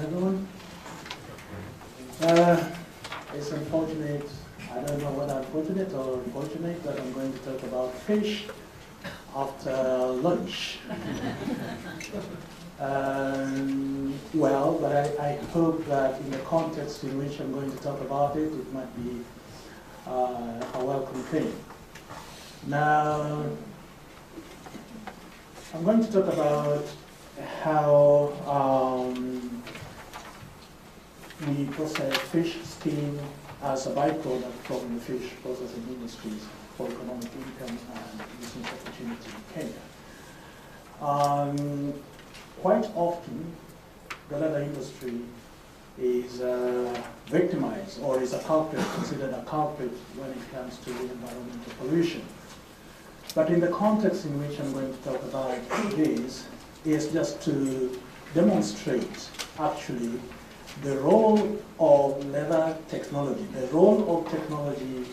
Everyone, it's unfortunate, I don't know whether unfortunate or unfortunate, that I'm going to talk about fish after lunch. But I hope that in the context in which I'm going to talk about it, it might be a welcome thing. Now, I'm going to talk about how we process fish skin as a byproduct from the fish processing industries for economic income and business opportunity in Kenya. Quite often, the leather industry is victimized or is a culprit, considered a culprit when it comes to environmental pollution. But in the context in which I'm going to talk about this is just to demonstrate actually the role of leather technology, the role of technology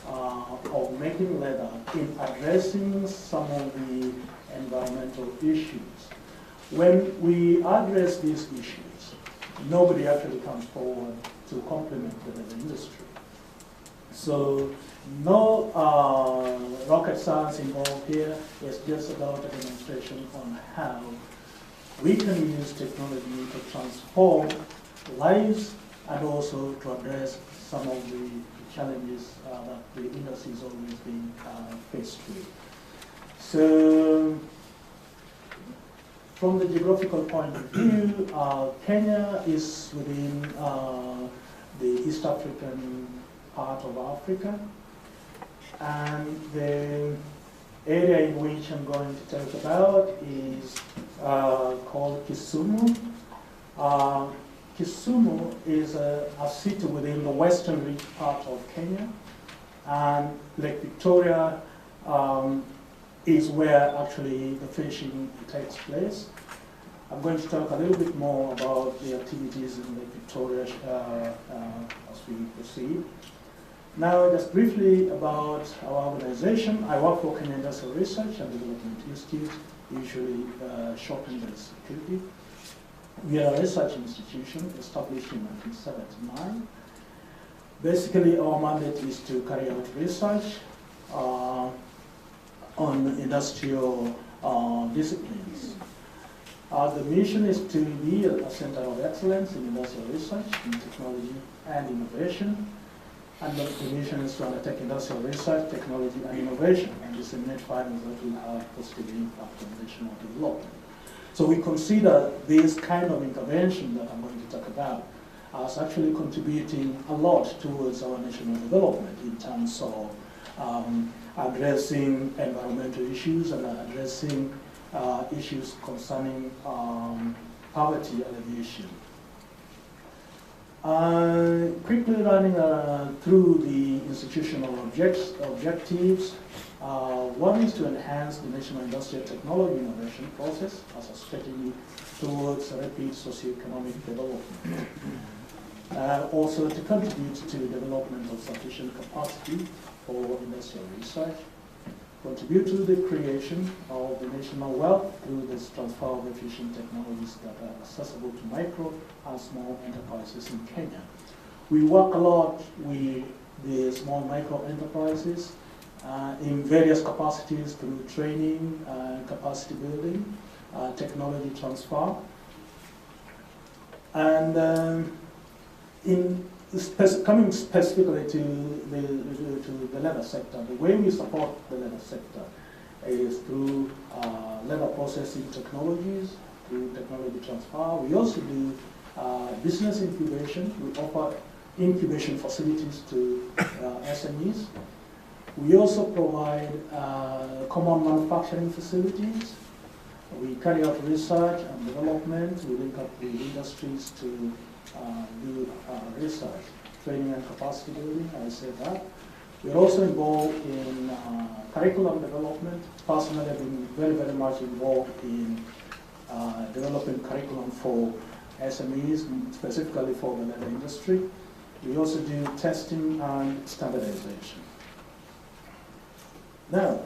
of making leather in addressing some of the environmental issues. When we address these issues, nobody actually comes forward to complement the leather industry. So no rocket science involved here. It's just about a demonstration on how we can use technology to transform lives and also to address some of the challenges that the industry is always being faced with. So, from the geographical point of view, Kenya is within the East African part of Africa, and the area in which I'm going to talk about is called Kisumu. Kisumu is a city within the western reach part of Kenya, and Lake Victoria is where actually the fishing takes place. I'm going to talk a little bit more about the activities in Lake Victoria as we proceed. Now, just briefly about our organization. I work for Kenya Industrial Research and Development Institute, usually shortened as KILPI. We are a research institution established in 1979. Basically, our mandate is to carry out research on industrial disciplines. The mission is to be a center of excellence in industrial research, in technology and innovation. And the mission is to undertake industrial research, technology and innovation and disseminate findings that will have positive impact on national development. So we consider this kind of intervention that I'm going to talk about as actually contributing a lot towards our national development in terms of addressing environmental issues and addressing issues concerning poverty alleviation. Quickly running through the institutional objectives. One is to enhance the national industrial technology innovation process as a strategy towards rapid socioeconomic development. Also to contribute to the development of sufficient capacity for industrial research. Contribute to the creation of the national wealth through this transfer of efficient technologies that are accessible to micro and small enterprises in Kenya. We work a lot with the small micro enterprises in various capacities through training, capacity building, technology transfer. And coming specifically to the leather sector, the way we support the leather sector is through leather processing technologies, through technology transfer. We also do business incubation. We offer incubation facilities to SMEs. We also provide common manufacturing facilities. We carry out research and development. We link up with industries to do research, training and capacity building, I said that. We're also involved in curriculum development. Personally, I've been very, very much involved in developing curriculum for SMEs, specifically for the leather industry. We also do testing and standardization. Now,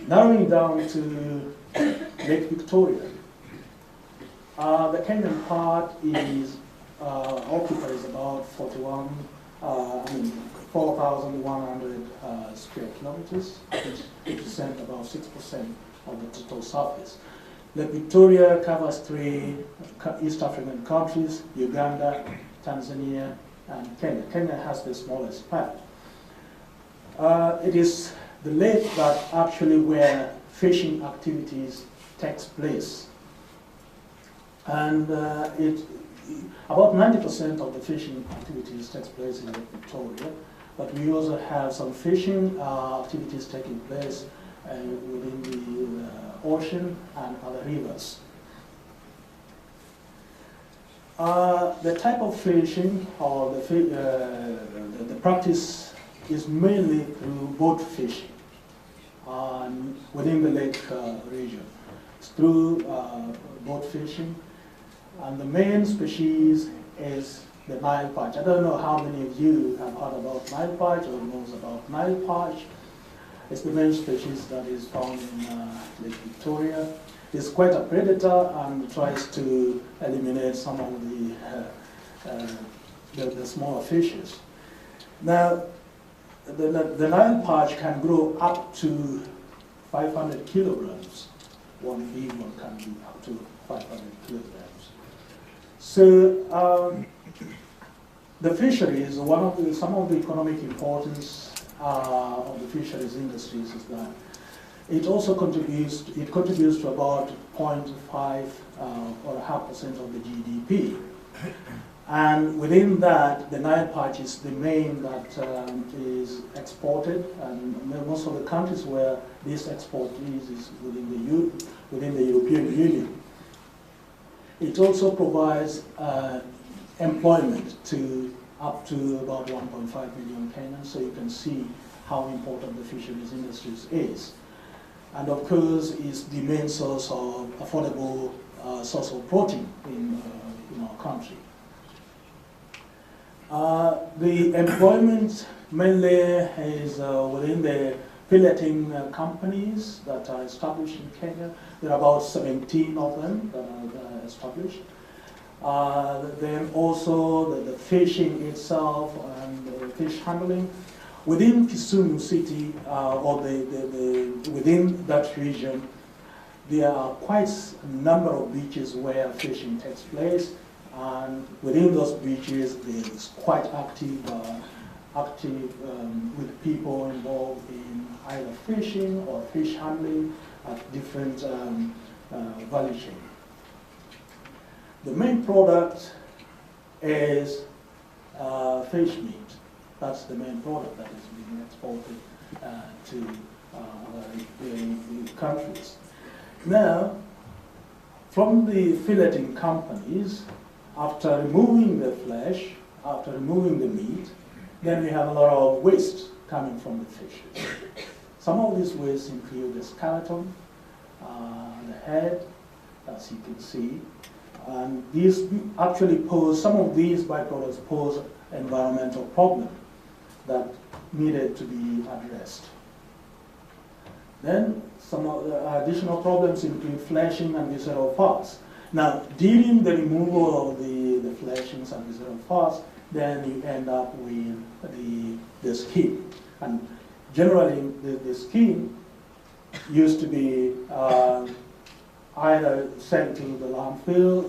narrowing down to Lake Victoria. The Kenyan part is occupies about 4,100 square kilometers, which represent about 6% of the total surface. Lake Victoria covers 3 East African countries: Uganda, Tanzania, and Kenya. Kenya has the smallest part. It is the lake that actually where fishing activities takes place. And about 90% of the fishing activities takes place in Lake Victoria, but we also have some fishing activities taking place within the ocean and other rivers. The type of fishing or the practice is mainly through boat fishing within the lake region. It's through boat fishing, and the main species is the Nile perch. I don't know how many of you have heard about Nile perch or knows about Nile perch. It's the main species that is found in Lake Victoria. It's quite a predator and tries to eliminate some of the smaller fishes. Now, the Nile perch can grow up to 500 kilograms. One big one can be up to 500 kilograms. So the fisheries, some of the economic importance of the fisheries industries is that it also contributes to about 0.5 or 0.5% of the GDP. And within that, the Nile perch is the main that is exported, and most of the countries where this export is within the European Union. It also provides employment to up to about 1.5 million Kenyans, so you can see how important the fisheries industries is. And of course, it's the main source of affordable source of protein in our country. The employment mainly is within the filleting companies that are established in Kenya. There are about 17 of them that are established. Then also the fishing itself and the fish handling. Within Kisumu city, or within that region, there are quite a number of beaches where fishing takes place. And within those beaches, it's quite active, with people involved in either fishing or fish handling at different value chain. The main product is fish meat. That's the main product that is being exported to other countries. Now, from the filleting companies, after removing the flesh, after removing the meat, then we have a lot of waste coming from the fishes. Some of these wastes include the skeleton, the head, as you can see. And these actually pose, some of these byproducts pose environmental problem that needed to be addressed. Then some of the additional problems include fleshing and visceral fats. Now, during the removal of the fleshings and visceral fats, then you end up with the skin. And generally, the skin used to be either sent to the landfill.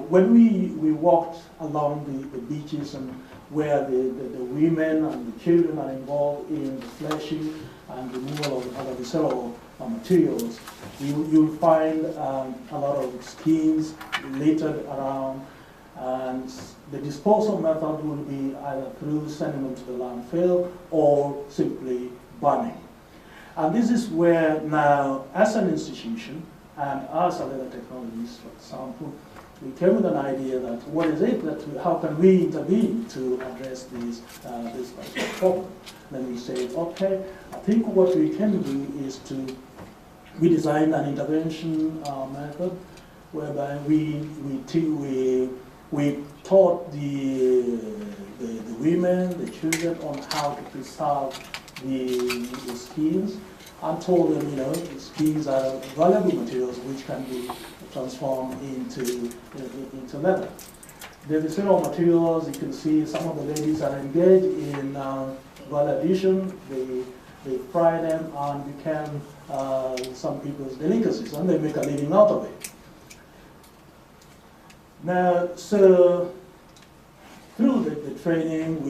When we walked along the beaches and where the women and the children are involved in the fleshing and removal of other visceral materials, you'll find a lot of skins littered around, and the disposal method will be either through sending them to the landfill or simply burning. And this is where now, as an institution, and as a Leather Technologies, for example, we came with an idea that what is it that how can we intervene to address this particular problem? Then we said, okay, I think what we can do is we designed an intervention method whereby we taught the women, the children on how to preserve the skins, and told them, the skins are valuable materials which can be transformed into leather. The raw materials, you can see some of the ladies are engaged in value addition. They fry them and become some people's delicacies, and they make a living out of it. Now, so through the training,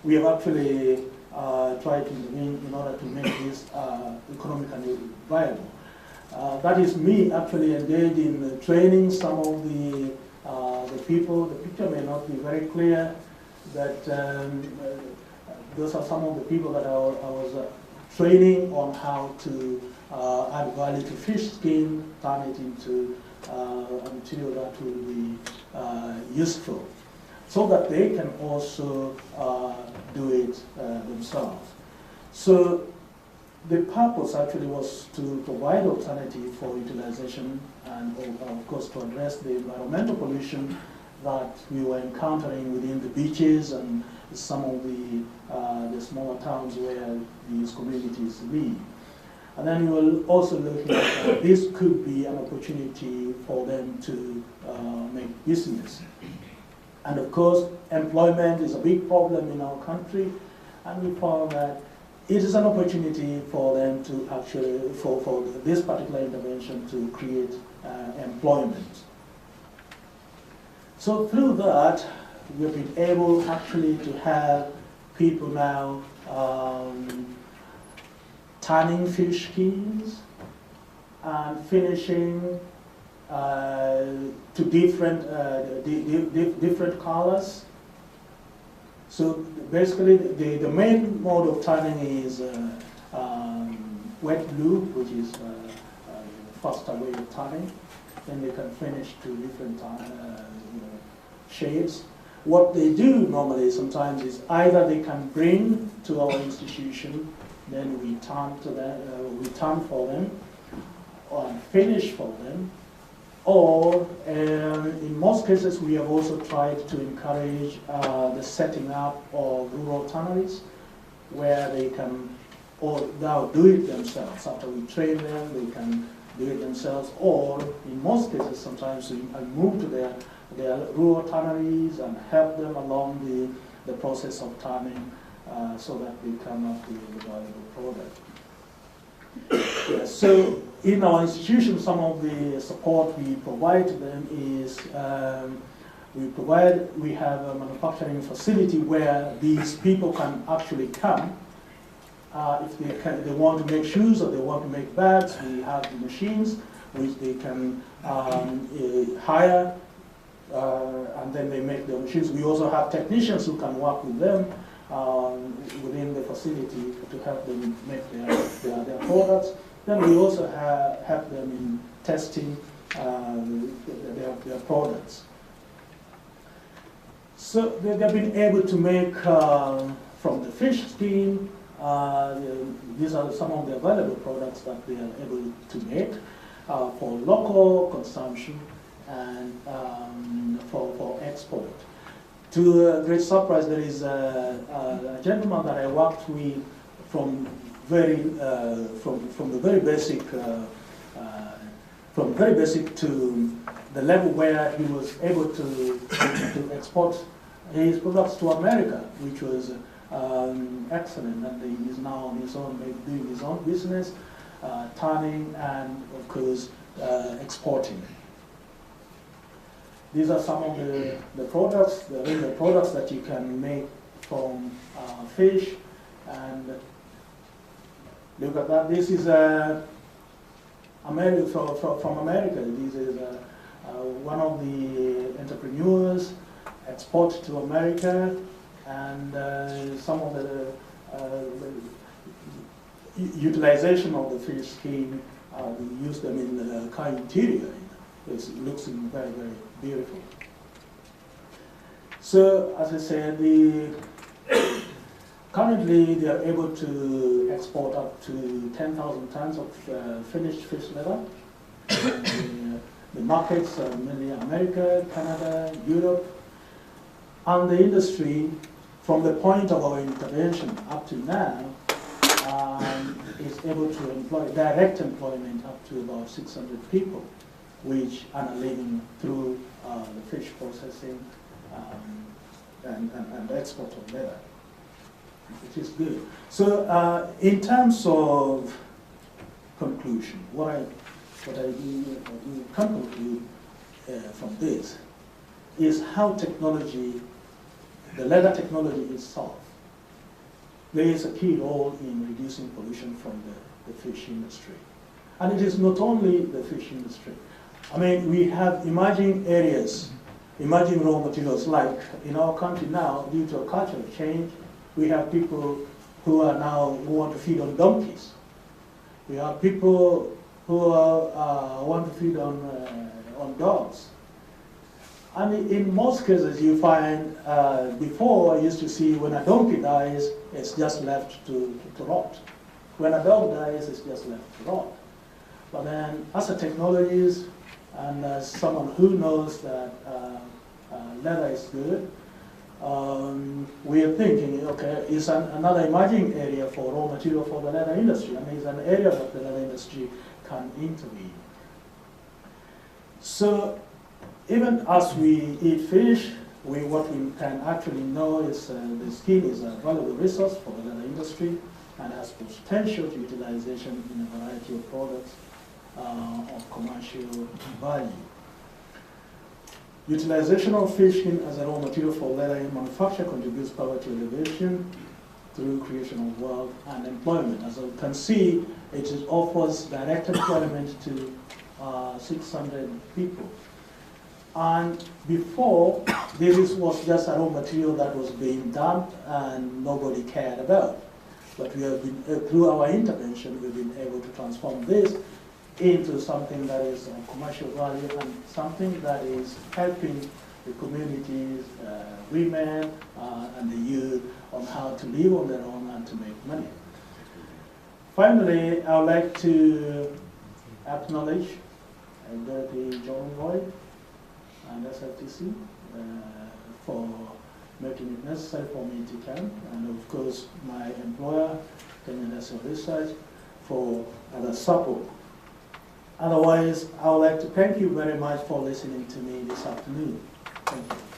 we have actually tried to intervene in order to make this economically viable. That is me actually engaged in training some of the people. The picture may not be very clear, but those are some of the people that I was training on how to add value to fish skin, turn it into a material that will be useful, so that they can also do it themselves. So the purpose actually was to provide alternative for utilization and of course to address the environmental pollution that we were encountering within the beaches and some of the smaller towns where these communities live. And then we will also look at this could be an opportunity for them to make business. And of course, employment is a big problem in our country, and we found that it is an opportunity for them to actually, for this particular intervention to create employment. So through that, we've been able actually to have people now turning fish skins and finishing to different colors. So basically, the main mode of turning is wet blue, which is the faster way of turning. Then they can finish to different shades. What they do normally sometimes is either they can bring to our institution, then we turn to them, we turn for them, or finish for them, or in most cases we have also tried to encourage the setting up of rural tanneries where they can now do it themselves. After we train them, they can do it themselves, or in most cases sometimes we move to their rural tanneries and help them along the process of tanning so that they come up with a valuable product. Yeah, so in our institution, some of the support we provide to them is we have a manufacturing facility where these people can actually come. If they want to make shoes or they want to make bags, we have the machines which they can hire, and then they make the machines. We also have technicians who can work with them within the facility to help them make their products. Then we also help them in testing their products. So they've been able to make from the fish skin. These are some of the available products that they are able to make for local consumption and for export. To a great surprise, there is a gentleman that I worked with from the very basic to the level where he was able to export his products to America, which was excellent. And he is now on his own, doing his own business, tanning and of course exporting. These are some of the products, the products that you can make from fish. And look at that. This is from America. This is one of the entrepreneurs export to America, and some of the utilization of the fish skin. We use them in the car interior. It looks very, very beautiful. So, as I said, currently they are able to export up to 10,000 tons of finished fish leather. The markets are mainly America, Canada, Europe, and the industry, from the point of our intervention up to now, is able to employ direct employment up to about 600 people. which earn a living through the fish processing and export of leather, which is good. So in terms of conclusion, what I can conclude from this is how technology, the leather technology itself, plays a key role in reducing pollution from the fish industry. And it is not only the fish industry. I mean, we have emerging areas, emerging raw materials, like in our country now, due to a cultural change, we have people who want to feed on donkeys. We have people who want to feed on dogs. And in most cases, you find, before I used to see when a donkey dies, it's just left to rot. When a dog dies, it's just left to rot. But then, as a technologist, and as someone who knows that leather is good, we are thinking, okay, it's another emerging area for raw material for the leather industry. I mean, it's an area that the leather industry can intervene. So, even as we eat fish, what we can actually know is the skin is a valuable resource for the leather industry and has potential utilization in a variety of products of commercial value. Utilization of fish skin as a raw material for leather manufacture contributes poverty elevation through creation of wealth and employment. As you can see, it offers direct employment to 600 people. And before, this was just a raw material that was being dumped and nobody cared about. But we have been, through our intervention, we've been able to transform this into something that is of commercial value and something that is helping the communities, women, and the youth on how to live on their own and to make money. Finally, I would like to acknowledge Dorothy John Lloyd and SFTC for making it necessary for me to come, and of course my employer, Kenya National Research, for the support. Otherwise, I would like to thank you very much for listening to me this afternoon. Thank you.